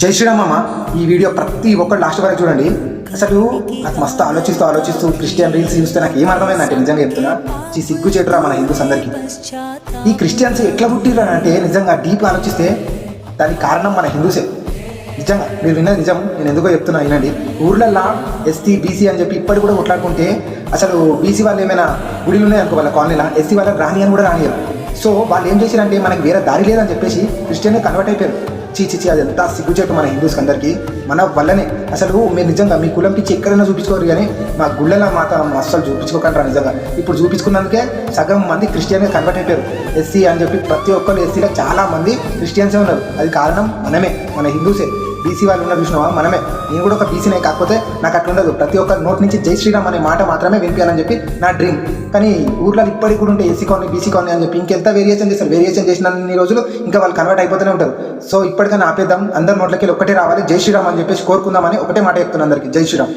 జై శ్రీరామ్ మామ. ఈ వీడియో ప్రతి ఒక్కరు లాస్ట్ వరకు చూడండి. అసలు నాకు మస్తు ఆలోచిస్తూ క్రిస్టియన్ రీల్స్ చూస్తే నాకు ఏం అర్థమైందంటే నిజంగా చెప్తున్నా, సిగ్గు చేటురా మన హిందూస్ అందరికీ. ఈ క్రిస్టియన్స్ ఎట్లా పుట్టిర్రా అంటే నిజంగా డీప్ ఆలోచిస్తే దానికి కారణం మన హిందూసే. నిజంగా మీరు విన్నది నిజం, నేను ఎందుకో చెప్తున్నా వినండి. ఊర్లల్లో ఎస్టీ బీసీ అని చెప్పి ఇప్పటికి కూడా కొట్లాడుకుంటే అసలు బీసీ వాళ్ళు ఏమైనా గుడిలు ఉన్నాయనుకో వాళ్ళ కాలనీలో, ఎస్సీ వాళ్ళకి రాని అని కూడా రానియరు. సో వాళ్ళు ఏం చేశారంటే మనకి వేరే దారి లేదని చెప్పేసి క్రిస్టియన్గా కన్వర్ట్ అయిపోయారు. చీ అది ఎంత సిగ్గుచేటు మన హిందూస్కి అందరికీ. మన వల్లనే అసలు మీరు నిజంగా మీ కులం పిచ్చి ఎక్కడైనా చూపించుకోరు, కానీ మా గుళ్ళలో మాత్రం అస్సలు చూపించుకోకంటారా. నిజంగా ఇప్పుడు చూపించుకున్నందుకే సగం మంది క్రిస్టియన్గా కన్వర్ట్ అయిపోయారు. ఎస్సీ అని చెప్పి ప్రతి ఒక్కరు ఎస్సీలో చాలా మంది క్రిస్టియన్సే ఉన్నారు. అది కారణం మనమే, మన హిందూసే. బీసీ వాళ్ళు ఉన్నారు చూసినావా, మనమే. నేను కూడా ఒక బీసీనే, కాకపోతే నాకు అట్లా ఉండదు. ప్రతి ఒక్క నోట్ నుంచి జై శ్రీరామ్ అనే మాట మాత్రమే వినిపించాలని చెప్పి నా డ్రీమ్. కానీ ఊర్లో ఇప్పటికి కూడా ఉంటే ఎస్సీ కాలనీ బీసీ కాలనీ అని చెప్పి ఇంకెంత వేరియేషన్ చేస్తారు. వేరియేషన్ చేసిన రోజులు ఇంకా వాళ్ళు కన్వర్ట్ అయిపోతూనే ఉంటారు. సో ఇప్పటికైనా ఆపేద్దాం, అందరి నోట్లకి ఒకటే రావాలి, జై శ్రీరామ్ అని చెప్పేసి కోరుకుందామని ఒకటే మాట చెప్తున్నాను అందరికీ, జై శ్రీరామ్.